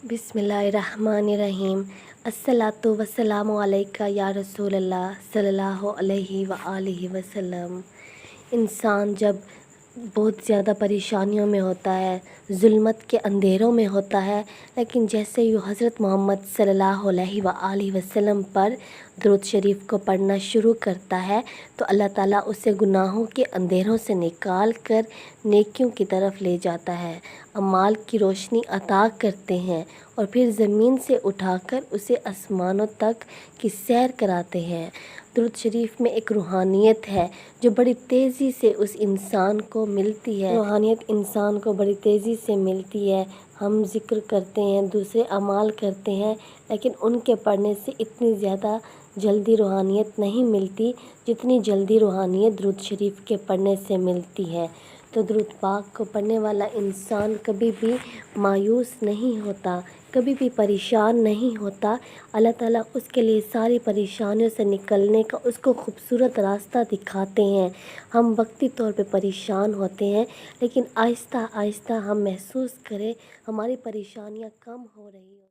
बिस्मिल्लाहिर्रहमानिर्रहीम। अस्सलातु वस्सलामु अलैका या रसूल अल्लाह सल्लल्लाहु अलैहि व आलिहि वसल्लम। इंसान जब बहुत ज़्यादा परेशानियों में होता है, ज़ुल्मत के अंधेरों में होता है, लेकिन जैसे ही हज़रत मोहम्मद सल्लल्लाहु अलैहि व आलिहि वसल्लम पर दुरूद शरीफ को पढ़ना शुरू करता है तो अल्लाह ताला उसे गुनाहों के अंधेरों से निकाल कर नेकियों की तरफ ले जाता है, अमाल की रोशनी अता करते हैं और फिर ज़मीन से उठाकर उसे आसमानों तक की सैर कराते हैं। दुरूद शरीफ में एक रूहानियत है जो बड़ी तेज़ी से उस इंसान को मिलती है। रूहानियत इंसान को बड़ी तेज़ी से मिलती है। हम ज़िक्र करते हैं, दूसरे अमाल करते हैं, लेकिन उनके पढ़ने से इतनी ज़्यादा जल्दी रूहानियत नहीं मिलती जितनी जल्दी रूहानियत दुरूद शरीफ के पढ़ने से मिलती है। तो दुरूद पाक को पढ़ने वाला इंसान कभी भी मायूस नहीं होता, कभी भी परेशान नहीं होता। अल्लाह ताला उसके लिए सारी परेशानियों से निकलने का उसको खूबसूरत रास्ता दिखाते हैं। हम वक्ती तौर पे परेशान होते हैं, लेकिन आहिस्ता आहिस्ता हम महसूस करें हमारी परेशानियां कम हो रही हैं।